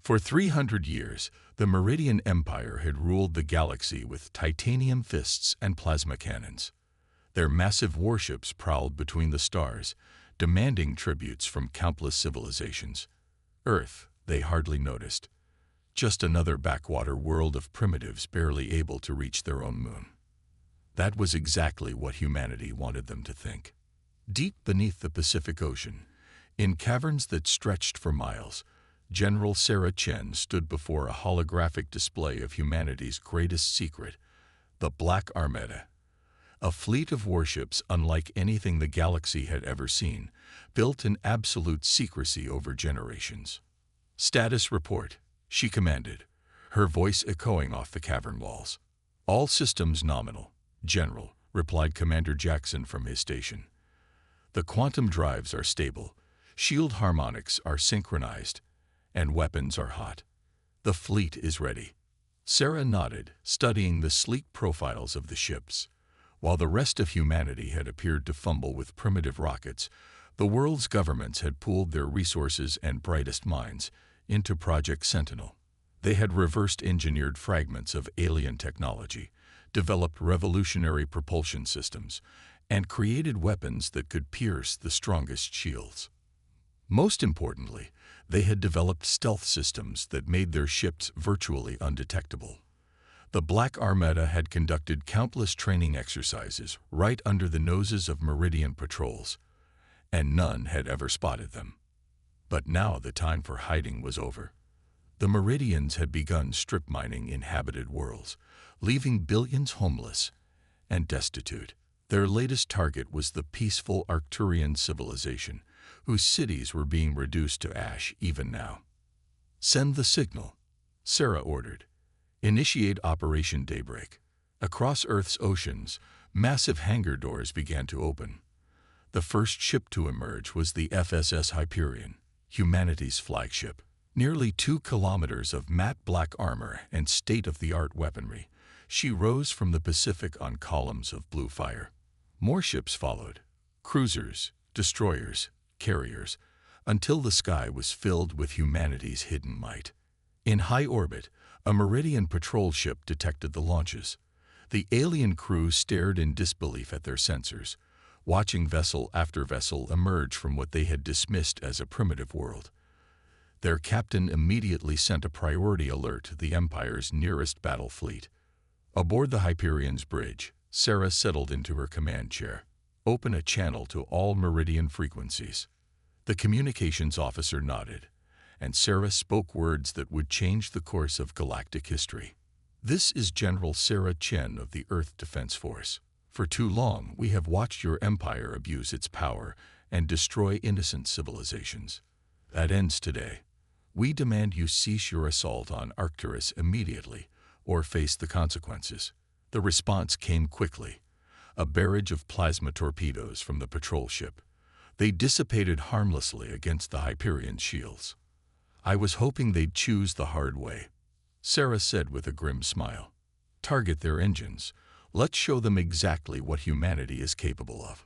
For 300 years, the Meridian Empire had ruled the galaxy with titanium fists and plasma cannons. Their massive warships prowled between the stars, demanding tributes from countless civilizations. Earth, they hardly noticed. Just another backwater world of primitives barely able to reach their own moon. That was exactly what humanity wanted them to think. Deep beneath the Pacific Ocean, in caverns that stretched for miles, General Sarah Chen stood before a holographic display of humanity's greatest secret, the Black Armada. A fleet of warships unlike anything the galaxy had ever seen, built in absolute secrecy over generations. "Status report," she commanded, her voice echoing off the cavern walls. "All systems nominal, General," replied Commander Jackson from his station. "The quantum drives are stable, shield harmonics are synchronized, and weapons are hot. The fleet is ready." Sarah nodded, studying the sleek profiles of the ships. While the rest of humanity had appeared to fumble with primitive rockets, the world's governments had pooled their resources and brightest minds into Project Sentinel. They had reversed-engineered fragments of alien technology, developed revolutionary propulsion systems, and created weapons that could pierce the strongest shields. Most importantly, they had developed stealth systems that made their ships virtually undetectable. The Black Armada had conducted countless training exercises right under the noses of Meridian patrols, and none had ever spotted them. But now the time for hiding was over. The Meridians had begun strip mining inhabited worlds, leaving billions homeless and destitute. Their latest target was the peaceful Arcturian civilization, whose cities were being reduced to ash even now. "Send the signal," Sarah ordered. "Initiate Operation Daybreak." Across Earth's oceans, massive hangar doors began to open. The first ship to emerge was the FSS Hyperion, humanity's flagship. Nearly 2 kilometers of matte black armor and state-of-the-art weaponry, she rose from the Pacific on columns of blue fire. More ships followed, cruisers, destroyers, carriers, until the sky was filled with humanity's hidden might. In high orbit, a Meridian patrol ship detected the launches. The alien crew stared in disbelief at their sensors, watching vessel after vessel emerge from what they had dismissed as a primitive world. Their captain immediately sent a priority alert to the Empire's nearest battle fleet. Aboard the Hyperion's bridge, Sarah settled into her command chair. "Open a channel to all Meridian frequencies." The communications officer nodded, and Sarah spoke words that would change the course of galactic history. "This is General Sarah Chen of the Earth Defense Force. For too long, we have watched your empire abuse its power and destroy innocent civilizations. That ends today. We demand you cease your assault on Arcturus immediately, or face the consequences." The response came quickly. A barrage of plasma torpedoes from the patrol ship. They dissipated harmlessly against the Hyperion's shields. "I was hoping they'd choose the hard way," Sarah said with a grim smile. "Target their engines. Let's show them exactly what humanity is capable of."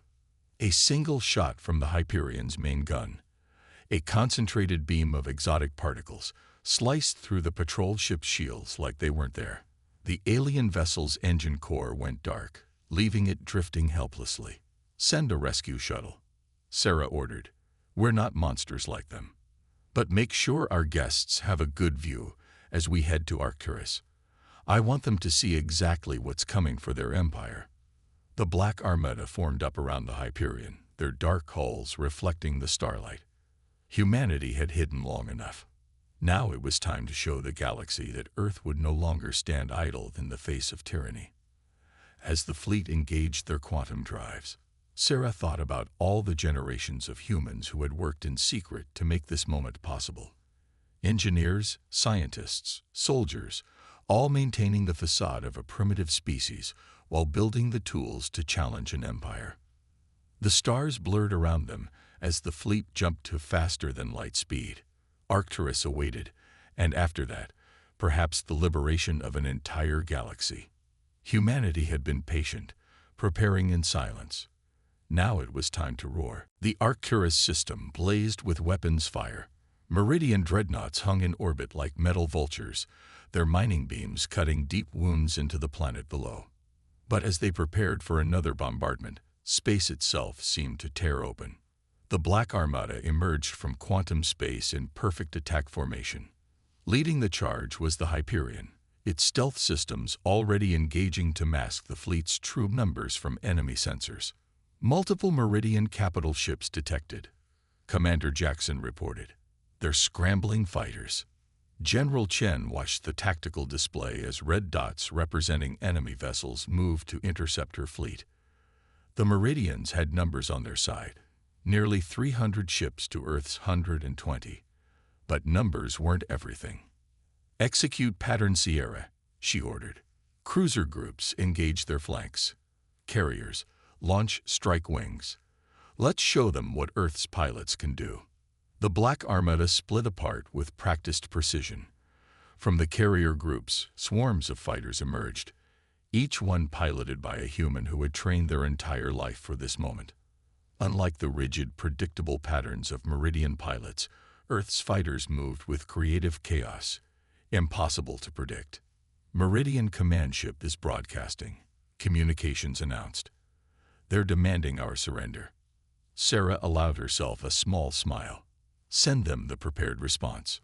A single shot from the Hyperion's main gun, a concentrated beam of exotic particles, sliced through the patrol ship's shields like they weren't there. The alien vessel's engine core went dark, leaving it drifting helplessly. "Send a rescue shuttle," Sarah ordered. "We're not monsters like them. But make sure our guests have a good view as we head to Arcturus. I want them to see exactly what's coming for their empire." The Black Armada formed up around the Hyperion, their dark hulls reflecting the starlight. Humanity had hidden long enough. Now it was time to show the galaxy that Earth would no longer stand idle in the face of tyranny. As the fleet engaged their quantum drives, Sarah thought about all the generations of humans who had worked in secret to make this moment possible. Engineers, scientists, soldiers, all maintaining the facade of a primitive species while building the tools to challenge an empire. The stars blurred around them as the fleet jumped to faster-than-light speed. Arcturus awaited, and after that, perhaps the liberation of an entire galaxy. Humanity had been patient, preparing in silence. Now it was time to roar. The Arcturus system blazed with weapons fire, Meridian dreadnoughts hung in orbit like metal vultures, their mining beams cutting deep wounds into the planet below. But as they prepared for another bombardment, space itself seemed to tear open. The Black Armada emerged from quantum space in perfect attack formation. Leading the charge was the Hyperion, its stealth systems already engaging to mask the fleet's true numbers from enemy sensors. Multiple Meridian capital ships detected, Commander Jackson reported. They're scrambling fighters. General Chen watched the tactical display as red dots representing enemy vessels moved to intercept her fleet. The Meridians had numbers on their side, nearly 300 ships to Earth's 120. But numbers weren't everything. Execute Pattern Sierra, she ordered. Cruiser groups engage their flanks. Carriers, launch strike wings. Let's show them what Earth's pilots can do. The Black Armada split apart with practiced precision. From the carrier groups, swarms of fighters emerged, each one piloted by a human who had trained their entire life for this moment. Unlike the rigid, predictable patterns of Meridian pilots, Earth's fighters moved with creative chaos, impossible to predict. Meridian command ship is broadcasting, communications announced. They're demanding our surrender. Sarah allowed herself a small smile. Send them the prepared response.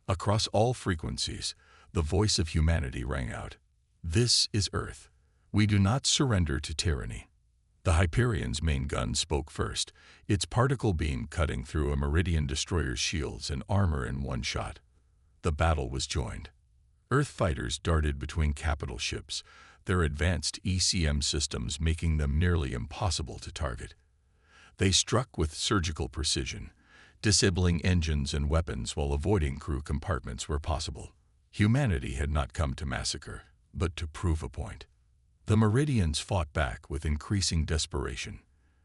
Across all frequencies, the voice of humanity rang out. This is Earth. We do not surrender to tyranny. The Hyperion's main gun spoke first, its particle beam cutting through a Meridian destroyer's shields and armor in one shot. The battle was joined. Earth fighters darted between capital ships, their advanced ECM systems making them nearly impossible to target. They struck with surgical precision, disabling engines and weapons while avoiding crew compartments where possible. Humanity had not come to massacre, but to prove a point. The Meridians fought back with increasing desperation.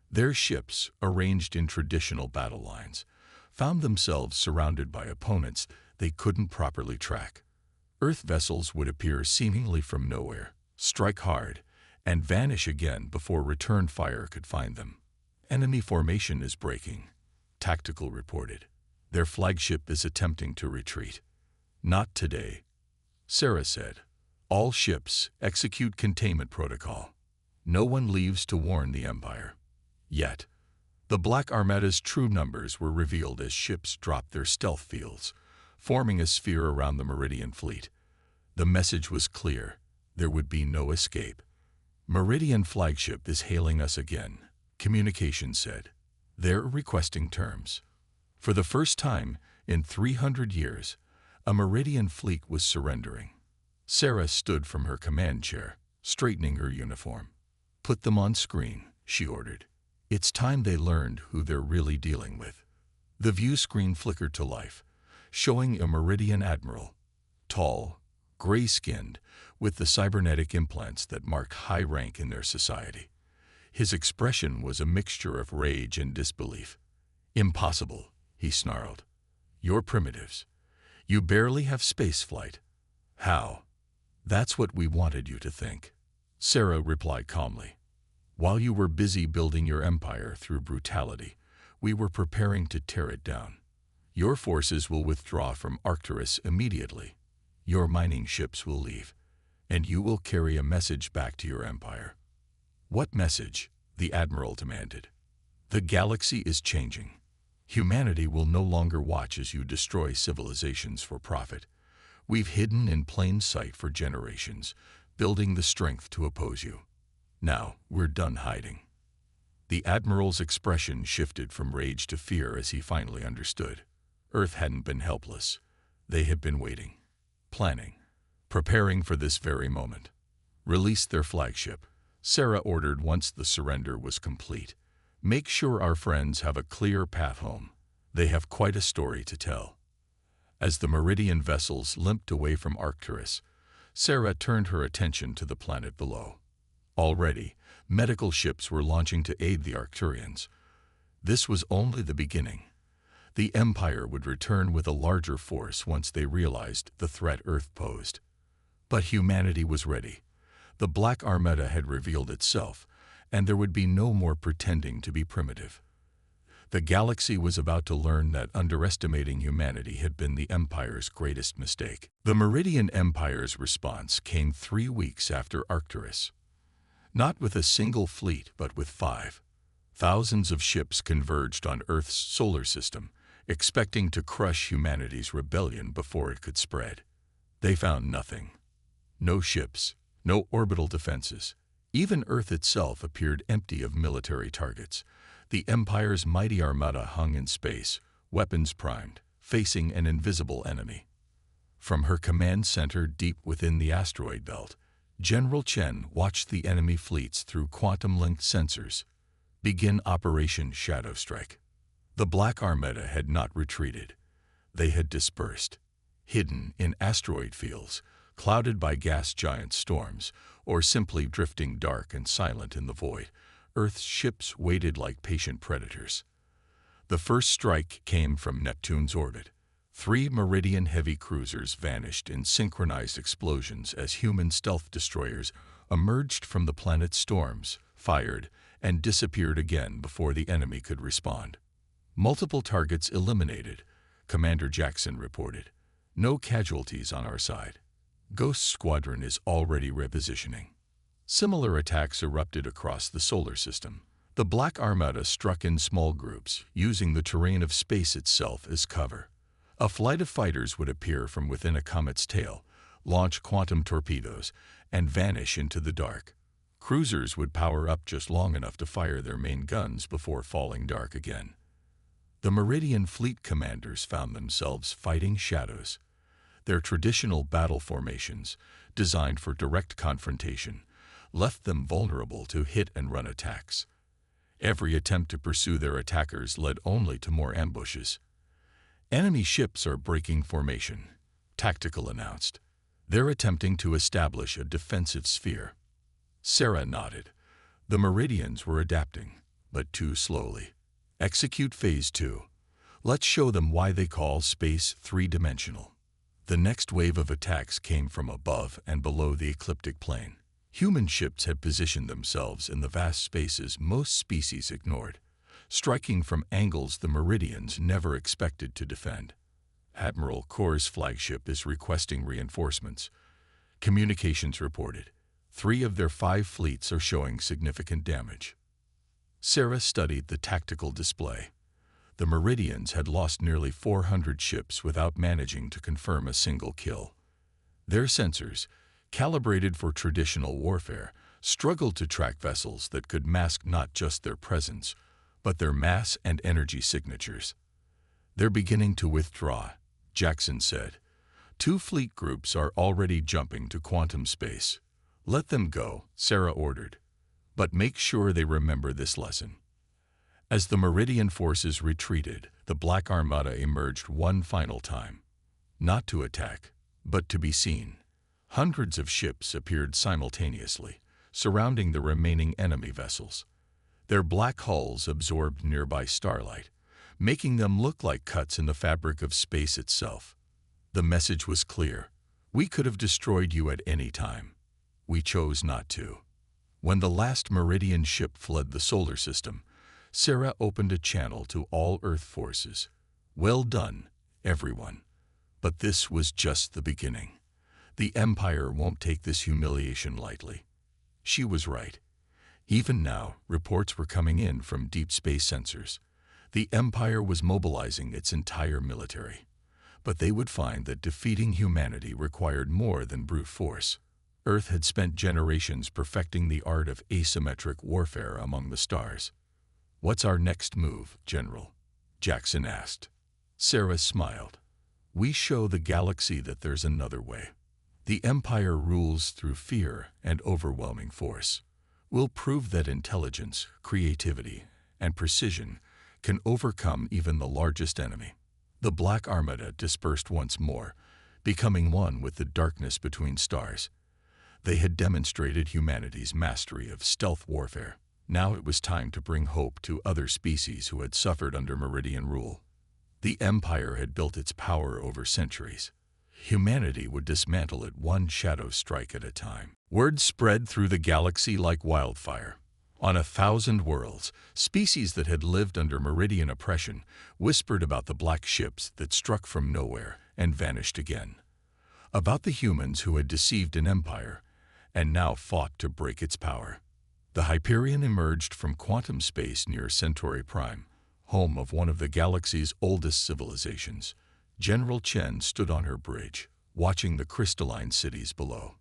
Their ships, arranged in traditional battle lines, found themselves surrounded by opponents they couldn't properly track. Earth vessels would appear seemingly from nowhere, strike hard, and vanish again before return fire could find them. Enemy formation is breaking, Tactical reported. Their flagship is attempting to retreat. Not today, Sarah said. All ships execute containment protocol. No one leaves to warn the Empire. Yet, the Black Armada's true numbers were revealed as ships dropped their stealth fields, forming a sphere around the Meridian fleet. The message was clear. There would be no escape. Meridian flagship is hailing us again, communications said. They're requesting terms. For the first time in 300 years, a Meridian fleet was surrendering. Sarah stood from her command chair, straightening her uniform. Put them on screen, she ordered. It's time they learned who they're really dealing with. The view screen flickered to life, showing a Meridian admiral, tall, gray-skinned, with the cybernetic implants that marked high rank in their society. His expression was a mixture of rage and disbelief. Impossible, he snarled. You're primitives. You barely have space flight. How? That's what we wanted you to think. Sarah replied calmly. While you were busy building your empire through brutality, we were preparing to tear it down. Your forces will withdraw from Arcturus immediately. Your mining ships will leave, and you will carry a message back to your empire. What message? The Admiral demanded. The galaxy is changing. Humanity will no longer watch as you destroy civilizations for profit. We've hidden in plain sight for generations, building the strength to oppose you. Now, we're done hiding. The Admiral's expression shifted from rage to fear as he finally understood. Earth hadn't been helpless. They had been waiting, planning, preparing for this very moment. Release their flagship, Sarah ordered once the surrender was complete. Make sure our friends have a clear path home. They have quite a story to tell. As the Meridian vessels limped away from Arcturus, Sarah turned her attention to the planet below. Already, medical ships were launching to aid the Arcturians. This was only the beginning. The Empire would return with a larger force once they realized the threat Earth posed. But humanity was ready. The Black Armada had revealed itself, and there would be no more pretending to be primitive. The galaxy was about to learn that underestimating humanity had been the Empire's greatest mistake. The Meridian Empire's response came 3 weeks after Arcturus. Not with a single fleet, but with 5. Thousands of ships converged on Earth's solar system, expecting to crush humanity's rebellion before it could spread. They found nothing. No ships, no orbital defenses. Even Earth itself appeared empty of military targets. The Empire's mighty Armada hung in space, weapons primed, facing an invisible enemy. From her command center deep within the asteroid belt, General Chen watched the enemy fleets through quantum-linked sensors begin Operation Shadow Strike. The Black Armada had not retreated. They had dispersed, hidden in asteroid fields, clouded by gas giant storms, or simply drifting dark and silent in the void. Earth's ships waited like patient predators. The first strike came from Neptune's orbit. 3 Meridian heavy cruisers vanished in synchronized explosions as human stealth destroyers emerged from the planet's storms, fired, and disappeared again before the enemy could respond. Multiple targets eliminated, Commander Jackson reported. No casualties on our side. Ghost Squadron is already repositioning. Similar attacks erupted across the solar system. The Black Armada struck in small groups, using the terrain of space itself as cover. A flight of fighters would appear from within a comet's tail, launch quantum torpedoes, and vanish into the dark. Cruisers would power up just long enough to fire their main guns before falling dark again. The Meridian fleet commanders found themselves fighting shadows. Their traditional battle formations, designed for direct confrontation, left them vulnerable to hit-and-run attacks. Every attempt to pursue their attackers led only to more ambushes. Enemy ships are breaking formation, Tactical announced. They're attempting to establish a defensive sphere. Sarah nodded. The Meridians were adapting, but too slowly. Execute Phase 2. Let's show them why they call space three-dimensional. The next wave of attacks came from above and below the ecliptic plane. Human ships had positioned themselves in the vast spaces most species ignored, striking from angles the Meridians never expected to defend. Admiral Kor's flagship is requesting reinforcements. Communications reported. 3 of their 5 fleets are showing significant damage. Sarah studied the tactical display. The Meridians had lost nearly 400 ships without managing to confirm a single kill. Their sensors, calibrated for traditional warfare, struggled to track vessels that could mask not just their presence, but their mass and energy signatures. They're beginning to withdraw, Jackson said. 2 fleet groups are already jumping to quantum space. Let them go, Sarah ordered. But make sure they remember this lesson. As the Meridian forces retreated, the Black Armada emerged one final time. Not to attack, but to be seen. Hundreds of ships appeared simultaneously, surrounding the remaining enemy vessels. Their black hulls absorbed nearby starlight, making them look like cuts in the fabric of space itself. The message was clear. We could have destroyed you at any time. We chose not to. When the last Meridian ship fled the solar system, Sarah opened a channel to all Earth forces. Well done, everyone. But this was just the beginning. The Empire won't take this humiliation lightly. She was right. Even now, reports were coming in from deep space sensors. The Empire was mobilizing its entire military. But they would find that defeating humanity required more than brute force. Earth had spent generations perfecting the art of asymmetric warfare among the stars. What's our next move, General? Jackson asked. Sarah smiled. We show the galaxy that there's another way. The Empire rules through fear and overwhelming force. We'll prove that intelligence, creativity, and precision can overcome even the largest enemy. The Black Armada dispersed once more, becoming one with the darkness between stars. They had demonstrated humanity's mastery of stealth warfare. Now it was time to bring hope to other species who had suffered under Meridian rule. The Empire had built its power over centuries. Humanity would dismantle it one shadow strike at a time. Word spread through the galaxy like wildfire. On 1,000 worlds, species that had lived under Meridian oppression whispered about the black ships that struck from nowhere and vanished again. About the humans who had deceived an empire and now fought to break its power. The Hyperion emerged from quantum space near Centauri Prime, home of one of the galaxy's oldest civilizations. General Chen stood on her bridge, watching the crystalline cities below.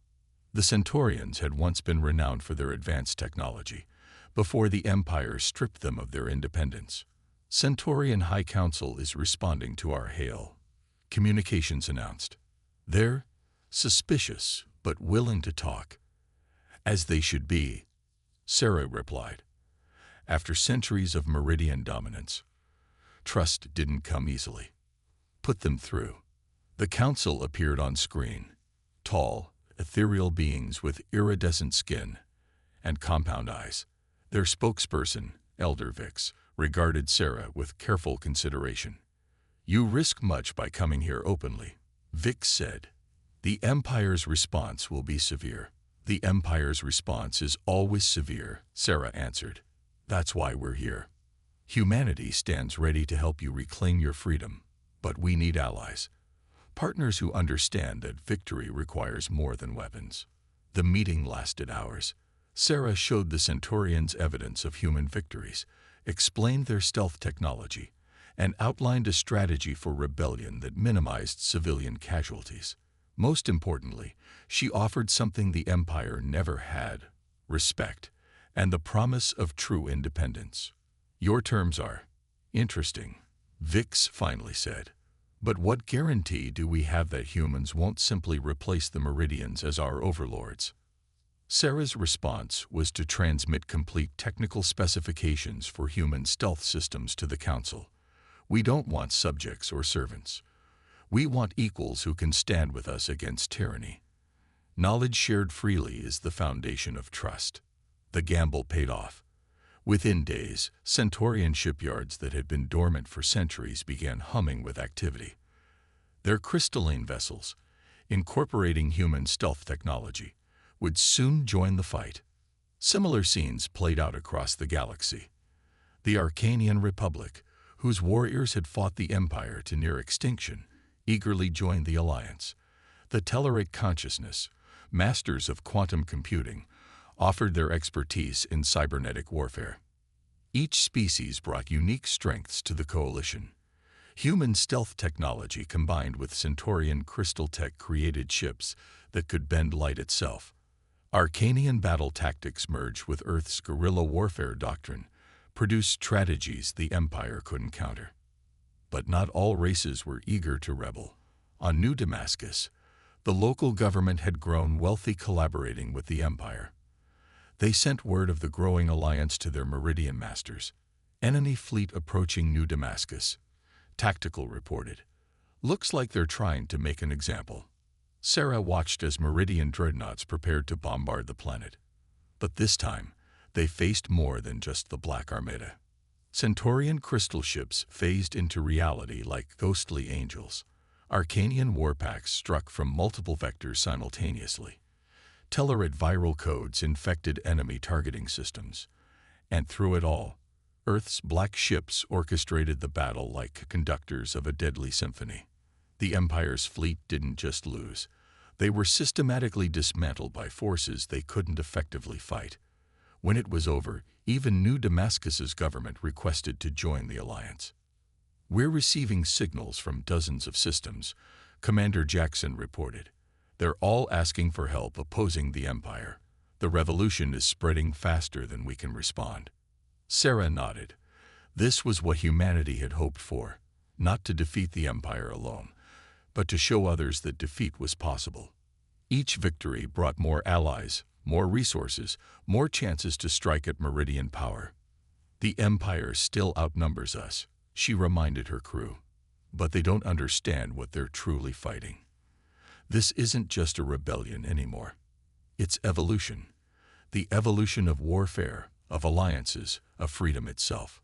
The Centaurians had once been renowned for their advanced technology, before the Empire stripped them of their independence. Centaurian High Council is responding to our hail, communications announced. They're suspicious, but willing to talk. As they should be, Sarah replied. After centuries of Meridian dominance, trust didn't come easily. Put them through. The council appeared on screen, tall, ethereal beings with iridescent skin and compound eyes. Their spokesperson, Elder Vix, regarded Sarah with careful consideration. You risk much by coming here openly, Vix said. The Empire's response will be severe. The Empire's response is always severe, Sarah answered. That's why we're here. Humanity stands ready to help you reclaim your freedom, but we need allies. Partners who understand that victory requires more than weapons. The meeting lasted hours. Sarah showed the Centaurians evidence of human victories, explained their stealth technology, and outlined a strategy for rebellion that minimized civilian casualties. Most importantly, she offered something the Empire never had: respect and the promise of true independence. Your terms are interesting, Vix finally said. But what guarantee do we have that humans won't simply replace the Meridians as our overlords? Sarah's response was to transmit complete technical specifications for human stealth systems to the Council. We don't want subjects or servants. We want equals who can stand with us against tyranny. Knowledge shared freely is the foundation of trust. The gamble paid off. Within days, Centaurian shipyards that had been dormant for centuries began humming with activity. Their crystalline vessels, incorporating human stealth technology, would soon join the fight. Similar scenes played out across the galaxy. The Arcanian Republic, whose warriors had fought the Empire to near extinction, eagerly joined the alliance. The Telluric Consciousness, masters of quantum computing, offered their expertise in cybernetic warfare. Each species brought unique strengths to the coalition. Human stealth technology combined with Centaurian crystal tech created ships that could bend light itself. Arcanian battle tactics merged with Earth's guerrilla warfare doctrine, produced strategies the Empire couldn't counter. But not all races were eager to rebel. On New Damascus, the local government had grown wealthy collaborating with the Empire. They sent word of the growing alliance to their Meridian masters. Enemy fleet approaching New Damascus, Tactical reported. Looks like they're trying to make an example. Sarah watched as Meridian dreadnoughts prepared to bombard the planet. But this time, they faced more than just the Black Armada. Centaurian crystal ships phased into reality like ghostly angels. Arcanian warpacks struck from multiple vectors simultaneously. Telluride viral codes infected enemy targeting systems. And through it all, Earth's black ships orchestrated the battle like conductors of a deadly symphony. The Empire's fleet didn't just lose. They were systematically dismantled by forces they couldn't effectively fight. When it was over, even New Damascus's government requested to join the alliance. We're receiving signals from dozens of systems, Commander Jackson reported. They're all asking for help opposing the Empire. The revolution is spreading faster than we can respond. Sarah nodded. This was what humanity had hoped for, not to defeat the Empire alone, but to show others that defeat was possible. Each victory brought more allies, more resources, more chances to strike at Meridian power. The Empire still outnumbers us, she reminded her crew, but they don't understand what they're truly fighting. This isn't just a rebellion anymore. It's evolution. The evolution of warfare, of alliances, of freedom itself.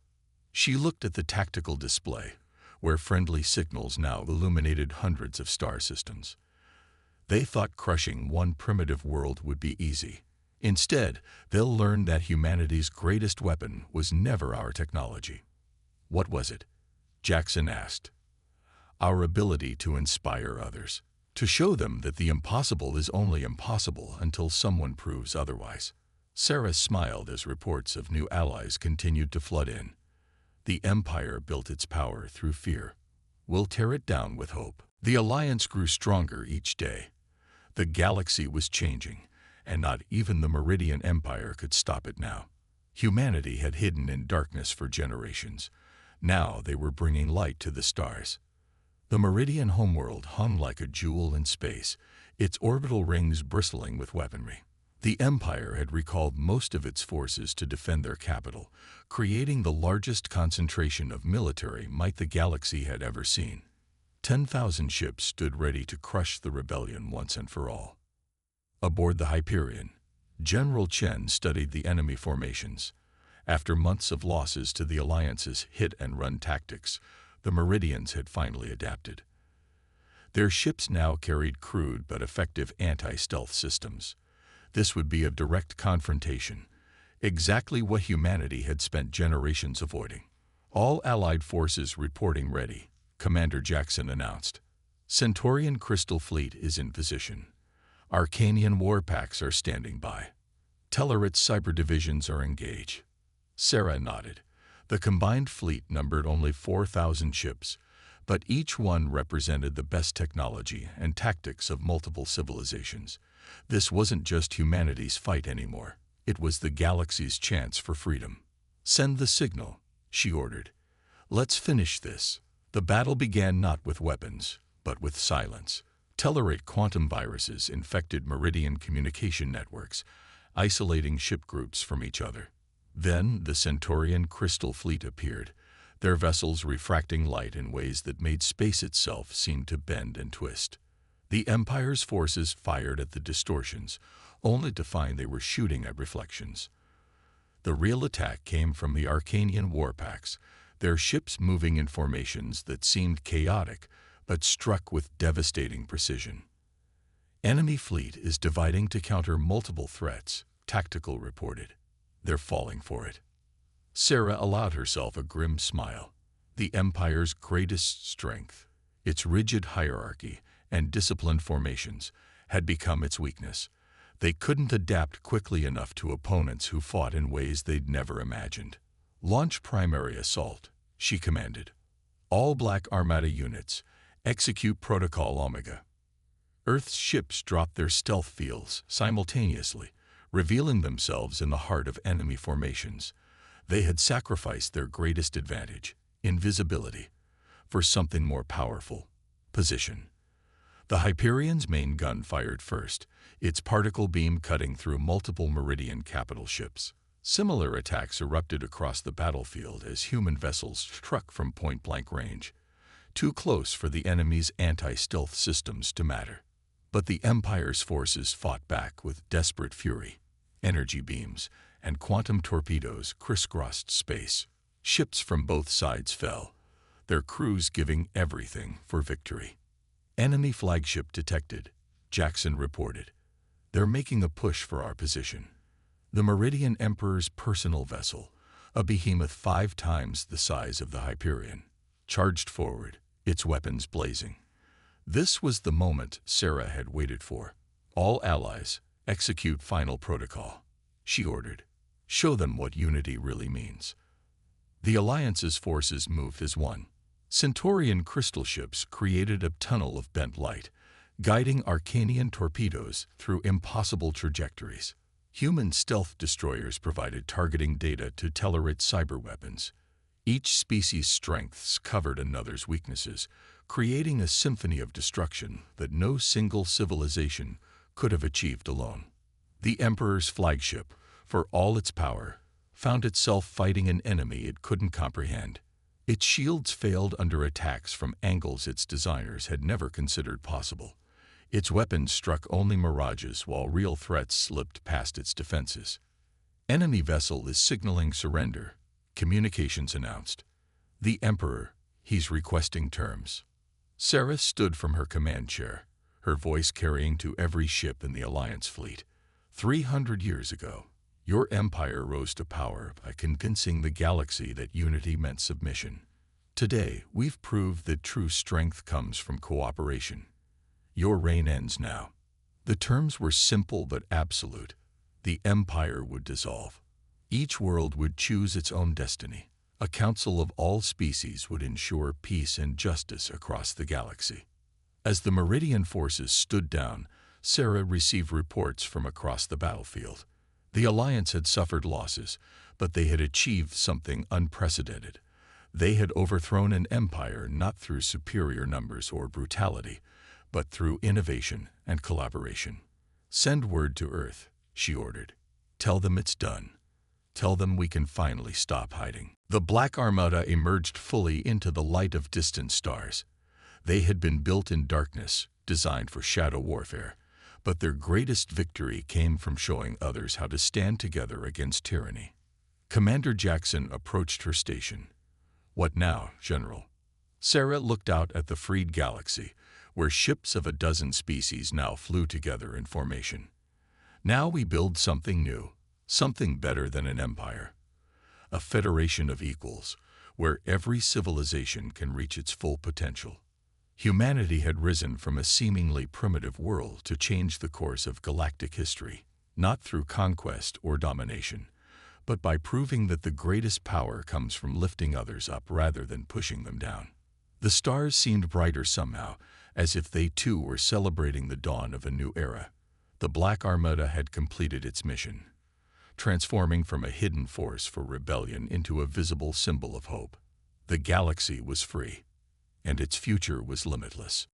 She looked at the tactical display, where friendly signals now illuminated hundreds of star systems. They thought crushing one primitive world would be easy. Instead, they'll learn that humanity's greatest weapon was never our technology. What was it? Jackson asked. Our ability to inspire others, to show them that the impossible is only impossible until someone proves otherwise. Sarah smiled as reports of new allies continued to flood in. The Empire built its power through fear. We'll tear it down with hope. The alliance grew stronger each day. The galaxy was changing, and not even the Meridian Empire could stop it now. Humanity had hidden in darkness for generations. Now they were bringing light to the stars. The Meridian homeworld hung like a jewel in space, its orbital rings bristling with weaponry. The Empire had recalled most of its forces to defend their capital, creating the largest concentration of military might the galaxy had ever seen. 10,000 ships stood ready to crush the rebellion once and for all. Aboard the Hyperion, General Chen studied the enemy formations. After months of losses to the Alliance's hit-and-run tactics, the Meridians had finally adapted. Their ships now carried crude but effective anti-stealth systems. This would be a direct confrontation, exactly what humanity had spent generations avoiding. All Allied forces reporting ready, Commander Jackson announced. Centaurian Crystal Fleet is in position. Arcanian warpacks are standing by. Tellarite cyber divisions are engaged. Sarah nodded. The combined fleet numbered only 4,000 ships, but each one represented the best technology and tactics of multiple civilizations. This wasn't just humanity's fight anymore. It was the galaxy's chance for freedom. Send the signal, she ordered. Let's finish this. The battle began not with weapons, but with silence. Tellarite quantum viruses infected Meridian communication networks, isolating ship groups from each other. Then the Centaurian Crystal Fleet appeared, their vessels refracting light in ways that made space itself seem to bend and twist. The Empire's forces fired at the distortions, only to find they were shooting at reflections. The real attack came from the Arcanian warpacks, their ships moving in formations that seemed chaotic but struck with devastating precision. Enemy fleet is dividing to counter multiple threats, Tactical reported. They're falling for it. Sarah allowed herself a grim smile. The Empire's greatest strength, its rigid hierarchy and disciplined formations, had become its weakness. They couldn't adapt quickly enough to opponents who fought in ways they'd never imagined. Launch primary assault, she commanded. All Black Armada units, execute Protocol Omega. Earth's ships dropped their stealth fields simultaneously, revealing themselves in the heart of enemy formations. They had sacrificed their greatest advantage, invisibility, for something more powerful, position. The Hyperion's main gun fired first, its particle beam cutting through multiple Meridian capital ships. Similar attacks erupted across the battlefield as human vessels struck from point-blank range, too close for the enemy's anti-stealth systems to matter. But the Empire's forces fought back with desperate fury. Energy beams and quantum torpedoes crisscrossed space. Ships from both sides fell, their crews giving everything for victory. Enemy flagship detected, Jackson reported. They're making a push for our position. The Meridian Emperor's personal vessel, a behemoth 5 times the size of the Hyperion, charged forward, its weapons blazing. This was the moment Sarah had waited for. All allies, execute final protocol, she ordered. Show them what unity really means. The Alliance's forces moved as one. Centaurian crystal ships created a tunnel of bent light, guiding Arcanian torpedoes through impossible trajectories. Human stealth destroyers provided targeting data to Tellarite cyber weapons. Each species' strengths covered another's weaknesses, creating a symphony of destruction that no single civilization could have achieved alone. The Emperor's flagship, for all its power, found itself fighting an enemy it couldn't comprehend. Its shields failed under attacks from angles its designers had never considered possible. Its weapons struck only mirages while real threats slipped past its defenses. Enemy vessel is signaling surrender, communications announced. The Emperor, he's requesting terms. Sarah stood from her command chair, her voice carrying to every ship in the Alliance fleet. 300 years ago, your empire rose to power by convincing the galaxy that unity meant submission. Today, we've proved that true strength comes from cooperation. Your reign ends now. The terms were simple but absolute. The empire would dissolve. Each world would choose its own destiny. A council of all species would ensure peace and justice across the galaxy. As the Meridian forces stood down, Sarah received reports from across the battlefield. The Alliance had suffered losses, but they had achieved something unprecedented. They had overthrown an empire not through superior numbers or brutality, but through innovation and collaboration. "Send word to Earth," she ordered. "Tell them it's done. Tell them we can finally stop hiding." The Black Armada emerged fully into the light of distant stars. They had been built in darkness, designed for shadow warfare, but their greatest victory came from showing others how to stand together against tyranny. Commander Jackson approached her station. "What now, General?" Sarah looked out at the freed galaxy, where ships of a dozen species now flew together in formation. "Now we build something new, something better than an empire. A federation of equals, where every civilization can reach its full potential." Humanity had risen from a seemingly primitive world to change the course of galactic history, not through conquest or domination, but by proving that the greatest power comes from lifting others up rather than pushing them down. The stars seemed brighter somehow, as if they too were celebrating the dawn of a new era. The Black Armada had completed its mission, transforming from a hidden force for rebellion into a visible symbol of hope. The galaxy was free, and its future was limitless.